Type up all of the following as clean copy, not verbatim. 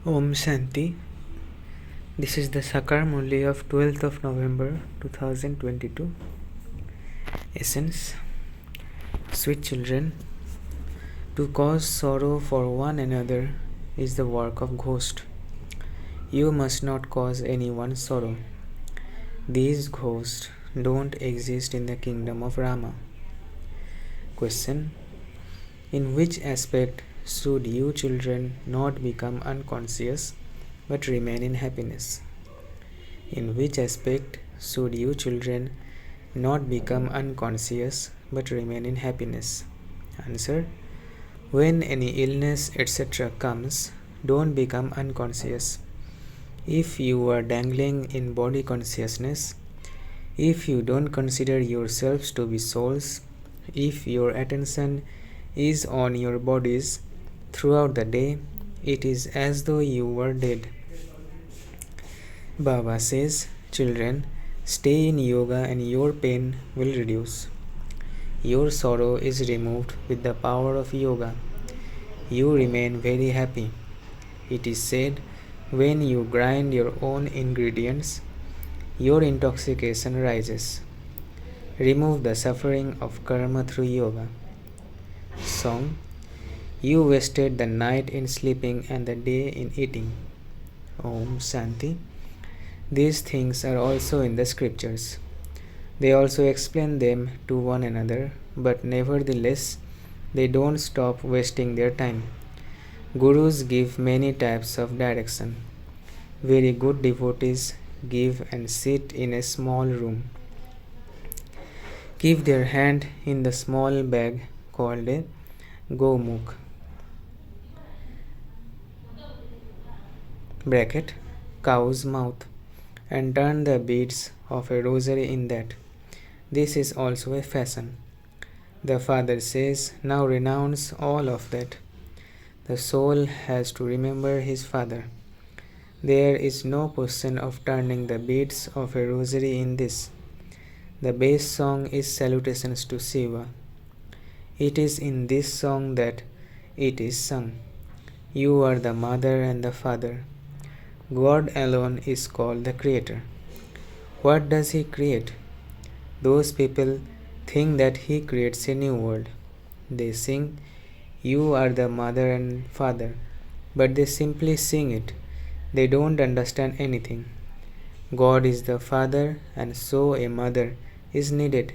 Om Shanti. This is the Sakar Murli of 12th of November 2022. Essence. Sweet children, to cause sorrow for one another is the work of ghost. You must not cause anyone sorrow. These ghosts don't exist in the kingdom of Rama. Question. In which aspect should you children not become unconscious but remain in happiness? In which aspect should you children not become unconscious but remain in happiness? Answer. When any illness etc. comes, don't become unconscious. If you are dangling in body consciousness, if you don't consider yourselves to be souls, if your attention is on your bodies throughout the day, it is as though you were dead. Baba says, children, stay in yoga and your pain will reduce. Your sorrow is removed with the power of yoga. You remain very happy. It is said, when you grind your own ingredients, your intoxication rises. Remove the suffering of karma through yoga. Song. You wasted the night in sleeping and the day in eating. Om Shanti. These things are also in the scriptures. They also explain them to one another, but nevertheless, they don't stop wasting their time. Gurus give many types of direction. Very good devotees give and sit in a small room. Keep their hand in the small bag called a gomukh. Bracket, cow's mouth, and turn the beads of a rosary in that. This is also a fashion. The father says, now renounce all of that. The soul has to remember his father. There is no question of turning the beads of a rosary in this. The base song is salutations to Shiva. It is in this song that it is sung. You are the mother and the father. God alone is called the creator. What does he create? Those people think that he creates a new world. They sing, you are the mother and father, but they simply sing it. They don't understand anything. God is the father, and so a mother is needed.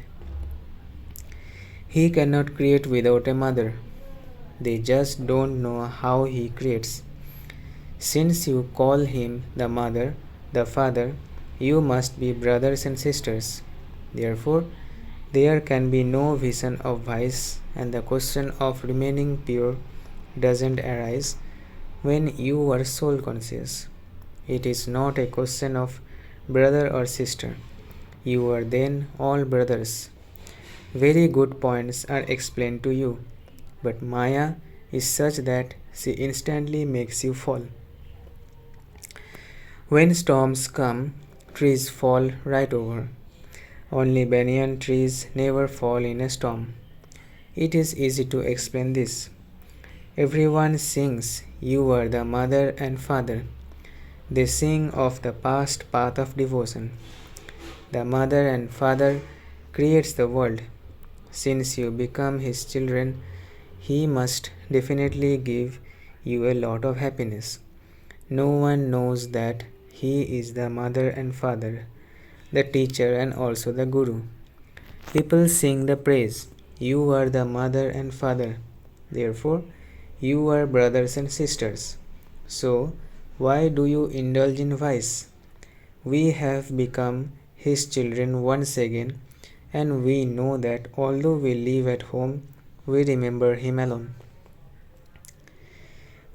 He cannot create without a mother. They just don't know how he creates. Since you call him the mother, the father, you must be brothers and sisters. Therefore, there can be no vision of vice, and the question of remaining pure doesn't arise when you are soul conscious. It is not a question of brother or sister. You are then all brothers. Very good points are explained to you, but Maya is such that she instantly makes you fall. When storms come, trees fall right over. Only banyan trees never fall in a storm. It is easy to explain this. Everyone sings, you are the mother and father. They sing of the past path of devotion. The mother and father creates the world. Since you become his children, he must definitely give you a lot of happiness. No one knows that he is the mother and father, the teacher and also the guru. People sing the praise, you are the mother and father. Therefore, you are brothers and sisters. So, why do you indulge in vice? We have become his children once again, and we know that although we live at home, we remember him alone.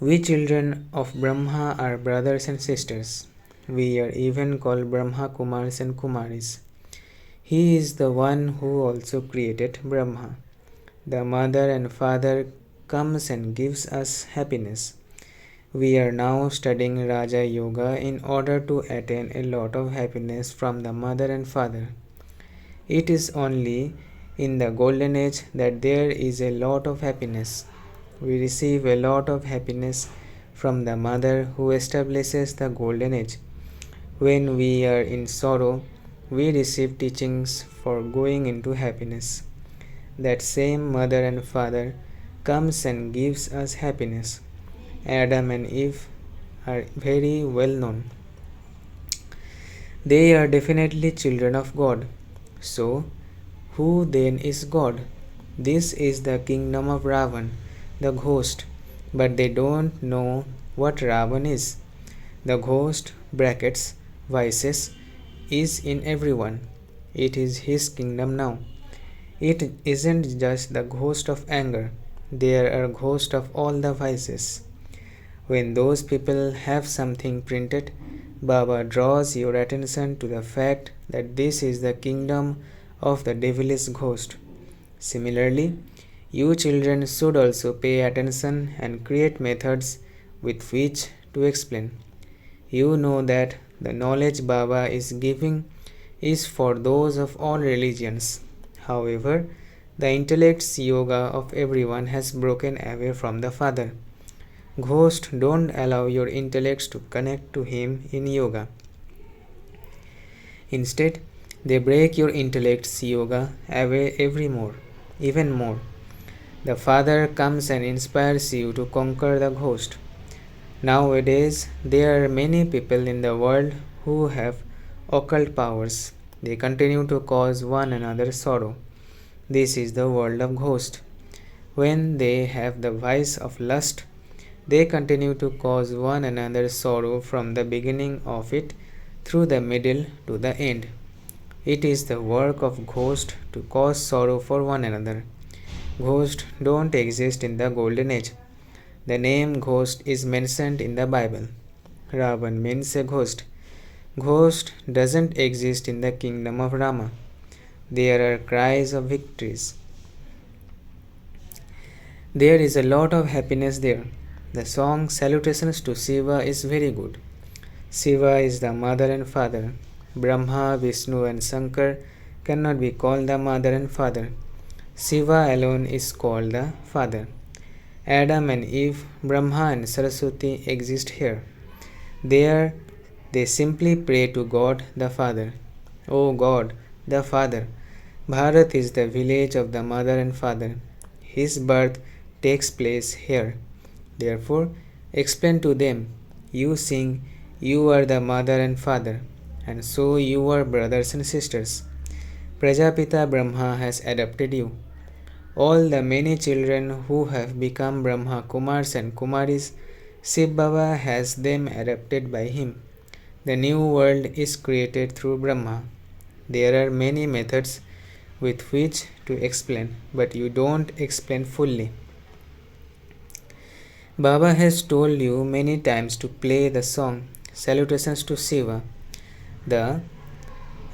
We children of Brahma are brothers and sisters. We are even called Brahma Kumars and Kumaris. He is the one who also created Brahma. The mother and father comes and gives us happiness. We are now studying Raja Yoga in order to attain a lot of happiness from the mother and father. It is only in the golden age that there is a lot of happiness. We receive a lot of happiness from the mother who establishes the golden age. When we are in sorrow, we receive teachings for going into happiness. That same mother and father comes and gives us happiness. Adam and Eve are very well known. They are definitely children of God. So, who then is God? This is the kingdom of Ravan, the ghost, but they don't know what Ravan is. The ghost brackets vices is in everyone. It is his kingdom now. It isn't just the ghost of anger. There are ghosts of all the vices. When those people have something printed, Baba draws your attention to the fact that this is the kingdom of the devilish ghost. Similarly, you children should also pay attention and create methods with which to explain. You know that the knowledge Baba is giving is for those of all religions. However, the intellect's yoga of everyone has broken away from the Father. Ghosts don't allow your intellects to connect to Him in yoga. Instead, they break your intellect's yoga away even more. The Father comes and inspires you to conquer the ghost. Nowadays, there are many people in the world who have occult powers. They continue to cause one another sorrow. This is the world of ghosts. When they have the vice of lust, they continue to cause one another sorrow from the beginning of it through the middle to the end. It is the work of ghosts to cause sorrow for one another. Ghosts don't exist in the golden age. The name ghost is mentioned in the Bible. Ravan means a ghost. Ghost doesn't exist in the kingdom of Rama. There are cries of victories. There is a lot of happiness there. The song Salutations to Shiva is very good. Shiva is the mother and father. Brahma, Vishnu and Shankar cannot be called the mother and father. Shiva alone is called the father. Adam and Eve, Brahma and Saraswati exist here. There they simply pray to God the Father. O God, the Father, Bharat is the village of the mother and father. His birth takes place here. Therefore, explain to them. You sing, you are the mother and father, and so you are brothers and sisters. Prajapita Brahma has adopted you. All the many children who have become Brahma Kumars and Kumaris, Shiv Baba has them adopted by him. The new world is created through Brahma. There are many methods with which to explain, but you don't explain fully. Baba has told you many times to play the song Salutations to Shiva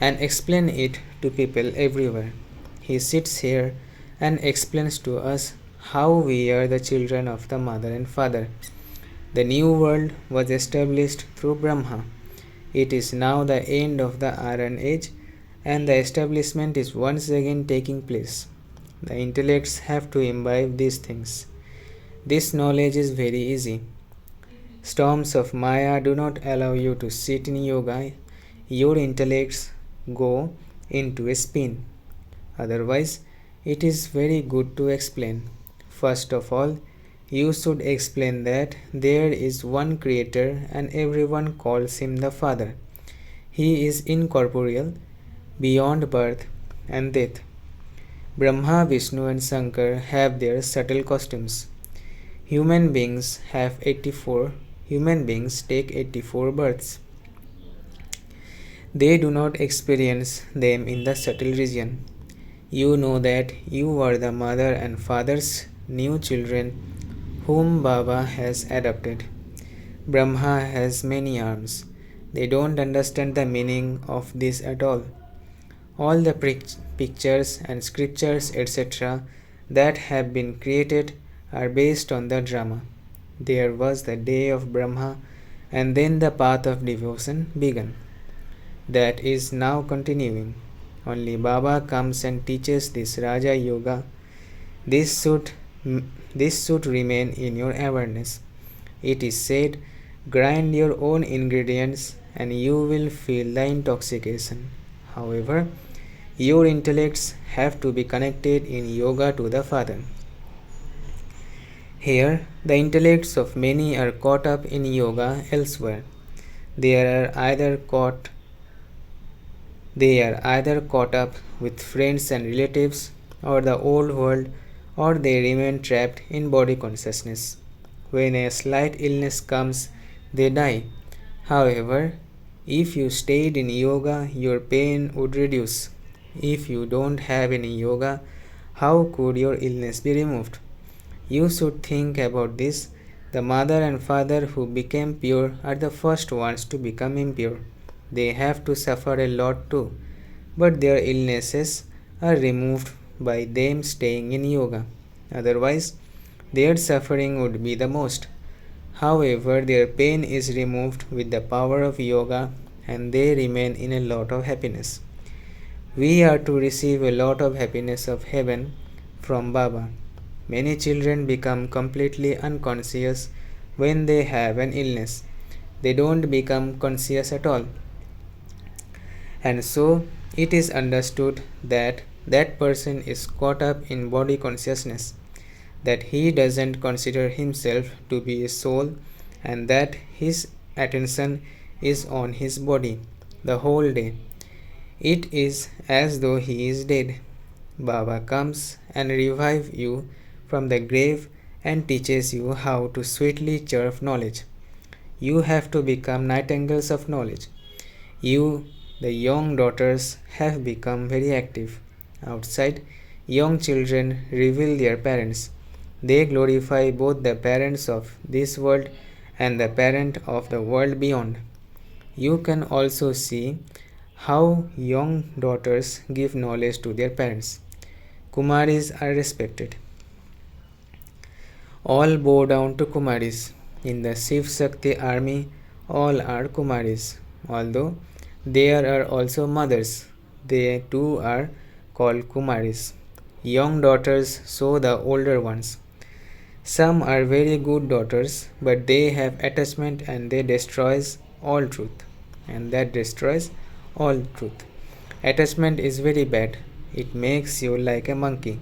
and explain it to people everywhere. He sits here and explains to us how we are the children of the mother and father. The new world was established through Brahma. It is now the end of the Iron Age and the establishment is once again taking place. The intellects have to imbibe these things. This knowledge is very easy. Storms of Maya do not allow you to sit in yoga. Your intellects go into a spin. Otherwise, it is very good to explain. First of all, you should explain that there is one creator and everyone calls him the Father. He is incorporeal, beyond birth and death. Brahma, Vishnu and Shankar have their subtle costumes. Human beings take 84 births. They do not experience them in the subtle region. You know that you are the mother and father's new children whom Baba has adopted. Brahma has many arms. They don't understand the meaning of this at all. All the pictures and scriptures etc. that have been created are based on the drama. There was the day of Brahma and then the path of devotion began. That is now continuing. Only Baba comes and teaches this Raja Yoga. This should remain in your awareness. It is said, grind your own ingredients and you will feel the intoxication. However, your intellects have to be connected in yoga to the Father. Here, the intellects of many are caught up in yoga elsewhere. They are either caught up with friends and relatives or the old world, or they remain trapped in body consciousness. When a slight illness comes, they die. However, if you stayed in yoga, your pain would reduce. If you don't have any yoga, how could your illness be removed? You should think about this. The mother and father who became pure are the first ones to become impure. They have to suffer a lot too, but their illnesses are removed by them staying in yoga. Otherwise, their suffering would be the most. However, their pain is removed with the power of yoga and they remain in a lot of happiness. We are to receive a lot of happiness of heaven from Baba. Many children become completely unconscious when they have an illness. They don't become conscious at all. And so it is understood that that person is caught up in body consciousness, that he doesn't consider himself to be a soul, and that his attention is on his body the whole day. It is as though he is dead. Baba comes and revives you from the grave and teaches you how to sweetly chirp knowledge. You have to become nightingales of knowledge. You, the young daughters, have become very active. Outside, young children reveal their parents. They glorify both the parents of this world and the parent of the world beyond. You can also see how young daughters give knowledge to their parents. Kumaris are respected. All bow down to Kumaris. In the Shiv Shakti army, all are Kumaris. Although there are also mothers, they too are called Kumaris. Young daughters show the older ones. Some are very good daughters, but they have attachment and they destroys all truth. And that destroys all truth. Attachment is very bad. It makes you like a monkey.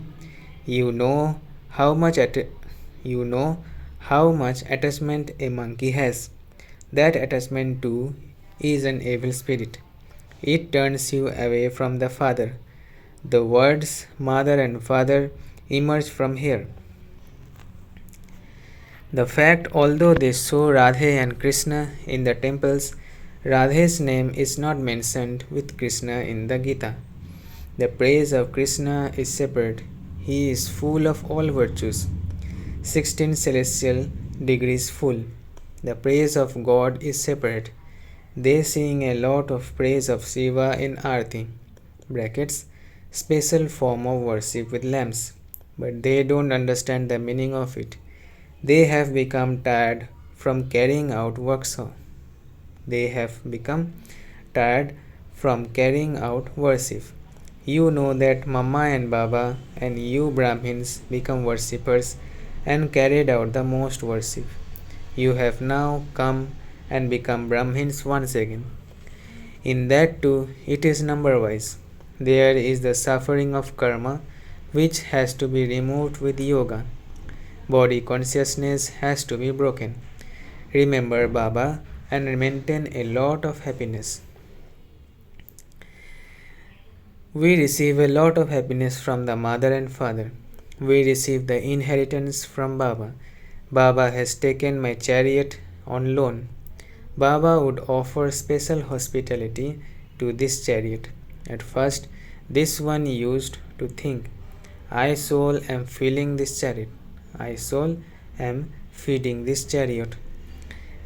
You know how much attachment a monkey has. That attachment too is an evil spirit. It turns you away from the Father. The words mother and father emerge from here. The fact, although they show Radhe and Krishna in the temples, Radhe's name is not mentioned with Krishna in the Gita. The praise of Krishna is separate. He is full of all virtues, 16 celestial degrees full. The praise of God is separate. They sing a lot of praise of Shiva in Arti, brackets, special form of worship with lamps, but they don't understand the meaning of it. They have become tired from carrying out worship. They have become tired from carrying out worship. You know that Mama and Baba and you Brahmins become worshippers and carried out the most worship. You have now come and become Brahmins once again. In that too, it is number wise. There is the suffering of karma which has to be removed with yoga. Body consciousness has to be broken. Remember Baba and maintain a lot of happiness. We receive a lot of happiness from the mother and father. We receive the inheritance from Baba. Baba has taken my chariot on loan. Baba would offer special hospitality to this chariot. At first, this one used to think, I soul am filling this chariot. I soul am feeding this chariot.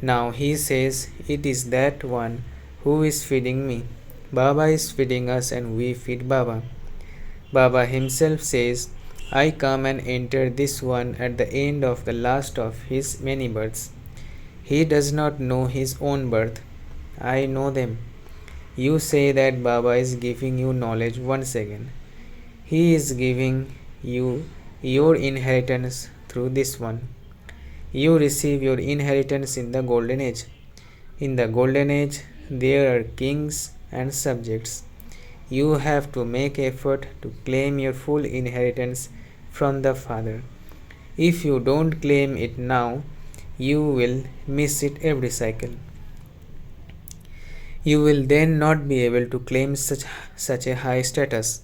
Now he says, it is that one who is feeding me. Baba is feeding us and we feed Baba. Baba himself says, I come and enter this one at the end of the last of his many births. He does not know his own birth. I know them. You say that Baba is giving you knowledge once again. He is giving you your inheritance through this one. You receive your inheritance in the golden age. In the golden age, there are kings and subjects. You have to make effort to claim your full inheritance from the Father. If you don't claim it now, you will miss it every cycle. You will then not be able to claim such a high status.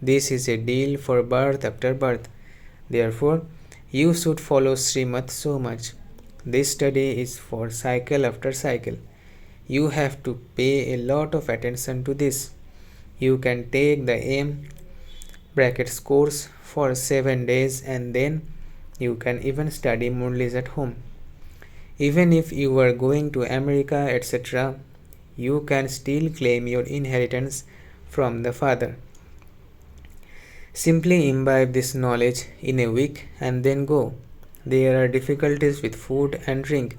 This is a deal for birth after birth. Therefore, you should follow Srimad so much. This study is for cycle after cycle. You have to pay a lot of attention to this. You can take the M brackets course for 7 days and then you can even study murlis at home. Even if you are going to America, etc., you can still claim your inheritance from the Father. Simply imbibe this knowledge in a week and then go. There are difficulties with food and drink.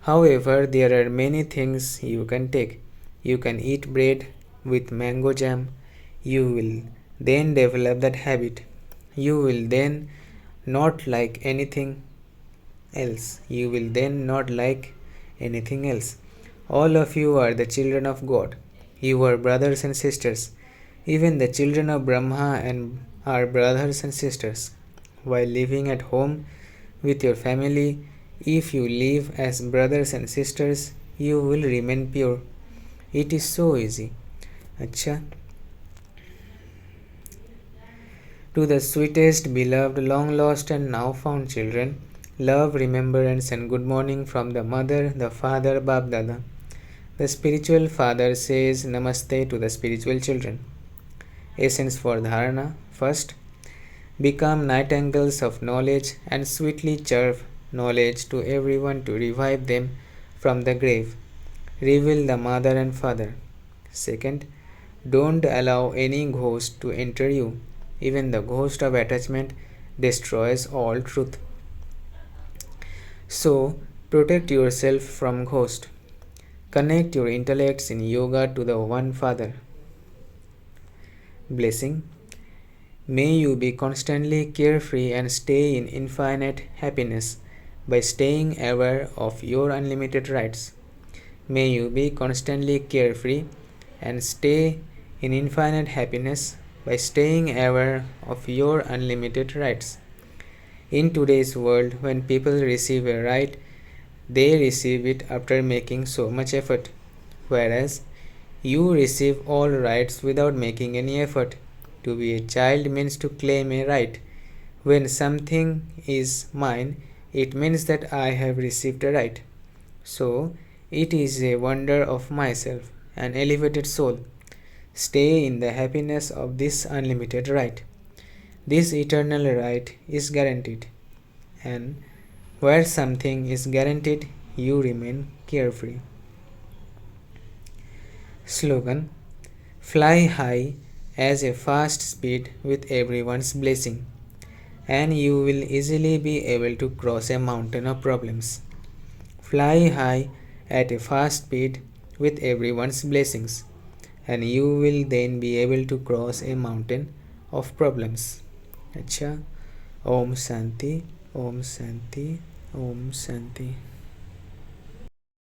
However, there are many things you can take. You can eat bread with mango jam. You will then develop that habit. You will then not like anything else. You will then not like anything else. All of you are the children of God. You are brothers and sisters. Even the children of Brahma and are brothers and sisters. While living at home with your family, if you live as brothers and sisters, you will remain pure. It is so easy. Acha. To the sweetest, beloved, long lost, and now found children, love, remembrance, and good morning from the mother, the father, Bab Dada. The spiritual father says Namaste to the spiritual children. Essence for Dharana. First, become nightingales of knowledge and sweetly chirp knowledge to everyone to revive them from the grave. Reveal the mother and father. Second, don't allow any ghost to enter you. Even the ghost of attachment destroys all truth. So, protect yourself from ghost. Connect your intellects in yoga to the one Father. Blessing. May you be constantly carefree and stay in infinite happiness by staying aware of your unlimited rights. May you be constantly carefree and stay in infinite happiness by staying aware of your unlimited rights. In today's world, when people receive a right, they receive it after making so much effort, whereas you receive all rights without making any effort. To be a child means to claim a right. When something is mine, it means that I have received a right. So, it is a wonder of myself, an elevated soul. Stay in the happiness of this unlimited right. This eternal right is guaranteed, and where something is guaranteed, you remain carefree. Slogan. Fly high as a fast speed with everyone's blessing, and you will easily be able to cross a mountain of problems. Fly high at a fast speed with everyone's blessings, and you will then be able to cross a mountain of problems. अच्छा. Om Shanti, Om Shanti, Om Shanti.